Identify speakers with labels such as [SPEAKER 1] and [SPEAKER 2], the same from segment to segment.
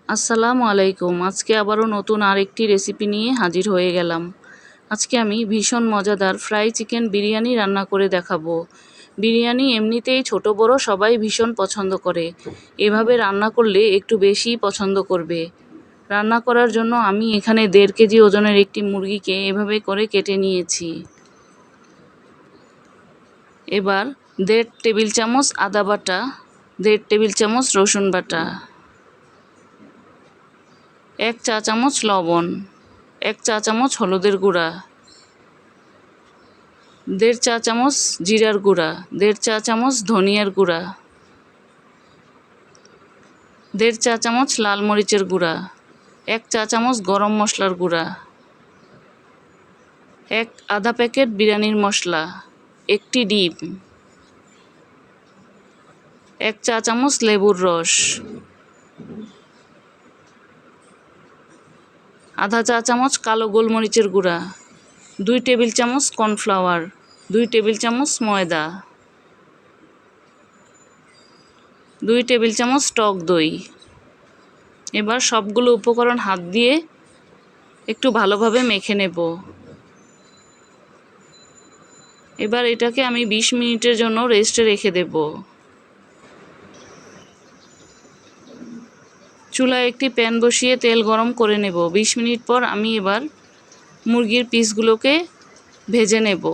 [SPEAKER 1] আসসালামু আলাইকুম। আজকে আবারও নতুন আরেকটি রেসিপি নিয়ে হাজির হয়ে গেলাম। আজকে আমি ভীষণ মজাদার ফ্রাই চিকেন বিরিয়ানি রান্না করে দেখাবো। বিরিয়ানি এমনিতেই ছোট বড় সবাই ভীষণ পছন্দ করে। এভাবে রান্না করলে একটু বেশিই পছন্দ করবে। রান্না করার জন্য আমি এখানে 1.5 কেজি ওজনের একটি মুরগিকে এভাবে করে কেটে নিয়েছি। এবার 1.5 টেবিল চামচ আদা বাটা, 1.5 টেবিল চামচ রসুন বাটা, 1 চা চামচ লবণ, 1 চা চামচ হলুদের গুঁড়া, 1.5 চা চামচ জিরার গুঁড়া, 1.5 চা চামচ ধনিয়ার গুঁড়া, 1.5 চা চামচ লাল মরিচের গুঁড়া, 1 চা চামচ গরম মশলার গুঁড়া, আধা প্যাকেট বিরিয়ানির মশলা, 1টি ডিম, 1 চা চামচ লেবুর রস, আধা চা চামচ কালো গোলমরিচের গুঁড়া, 2 টেবিল চামচ কর্নফ্লাওয়ার, 2 টেবিল চামচ ময়দা, 2 টেবিল চামচ টক দই। এবার সবগুলো উপকরণ হাত দিয়ে একটু ভালোভাবে মেখে নেব। এবার এটাকে আমি 20 মিনিটের জন্য রেস্টে রেখে দেব। চুলায় একটি প্যান বসিয়ে তেল গরম করে নেব। 20 মিনিট পর আমি এবার মুরগির পিসগুলোকে ভেজে নেব।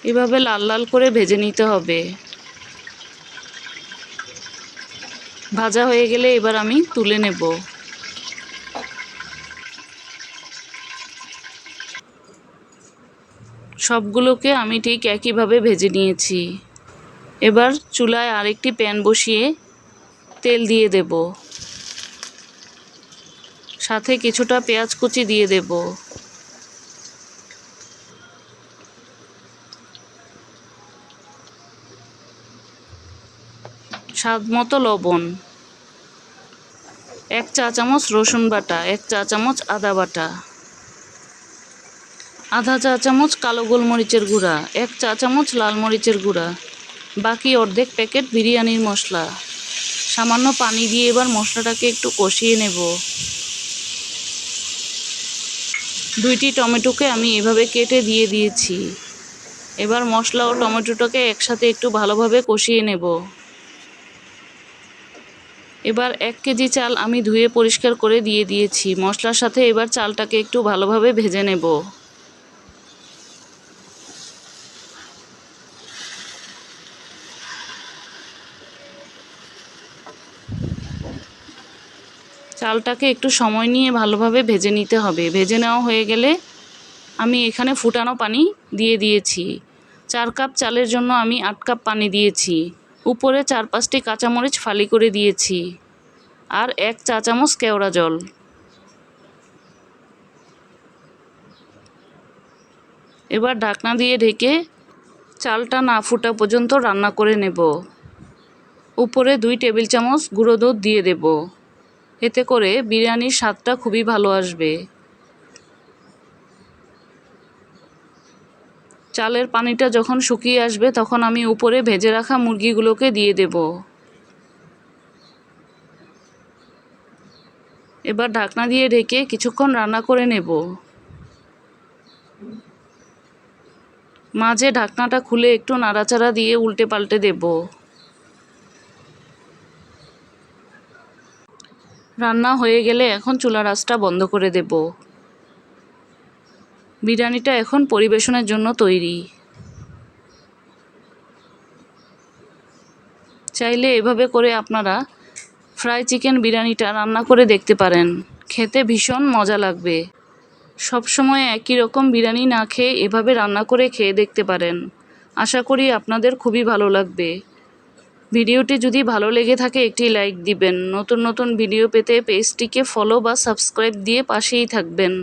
[SPEAKER 1] এভাবে লাল লাল করে ভেজে নিতে হবে। ভাজা হয়ে গেলে এবার আমি তুলে নেব। সবগুলোকে আমি ঠিক একইভাবে ভেজে নিয়েছি। এবার চুলায় আরেকটি প্যান বসিয়ে তেল দিয়ে দেব। সাথে কিছুটা পেঁয়াজ কুচি দিয়ে দেব। স্বাদ মতো লবণ, 1 চা চামচ রসুন বাটা, 1 চা চামচ আদা বাটা, আধা চা চামচ কালো গোলমরিচের গুঁড়া, 1 চা চামচ লাল মরিচের গুঁড়া, বাকি অর্ধেক প্যাকেট বিরিয়ানির মশলা। সামান্য পানি দিয়ে এবার মশলাটাকে একটু কষিয়ে নেব। 2টি টমেটোকে আমি এভাবে কেটে দিয়ে দিয়েছি। এবার মশলা ও টমেটোটাকে একসাথে একটু ভালোভাবে কষিয়ে নেব। এবার 1 কেজি চাল আমি ধুয়ে পরিষ্কার করে দিয়ে দিয়েছি। মশলার সাথে এবার চালটাকে একটু ভালোভাবে ভেজে নেব। চালটাকে একটু সময় নিয়ে ভালোভাবে ভেজে নিতে হবে। ভেজে নেওয়া হয়ে গেলে আমি এখানে ফুটানো পানি দিয়ে দিয়েছি। 4 কাপ চালের জন্য আমি 8 কাপ পানি দিয়েছি। উপরে 4-5টি কাঁচামরিচ ফালি করে দিয়েছি। আর 1 চা চামচ কেওড়া জল। এবার ঢাকনা দিয়ে ঢেকে চালটা না ফুটা পর্যন্ত রান্না করে নেব। উপরে 2 টেবিল চামচ গুঁড়ো দুধ দিয়ে দেব। এতে করে বিরিয়ানির স্বাদটা খুবই ভালো আসবে। চালের পানিটা যখন শুকিয়ে আসবে তখন আমি উপরে ভেজে রাখা মুরগিগুলোকে দিয়ে দেব। এবার ঢাকনা দিয়ে ঢেকে কিছুক্ষণ রান্না করে নেব। মাঝে ঢাকনাটা খুলে একটু নাড়াচাড়া দিয়ে উল্টে পাল্টে দেব। রান্না হয়ে গেলে এখন চুলার আঁচটা বন্ধ করে দেব। বিরিয়ানিটা এখন পরিবেশনের জন্য তৈরি। চাইলে এভাবে করে আপনারা ফ্রাই চিকেন বিরিয়ানিটা রান্না করে দেখতে পারেন। খেতে ভীষণ মজা লাগবে। সবসময় একই রকম বিরিয়ানি না খেয়ে এভাবে রান্না করে খেয়ে দেখতে পারেন। আশা করি আপনাদের খুবই ভালো লাগবে। ভিডিওটি যদি ভালো লেগে থাকে একটি লাইক দিবেন। নতুন নতুন ভিডিও পেতে পেজটিকে ফলো বা সাবস্ক্রাইব দিয়ে পাশেই থাকবেন।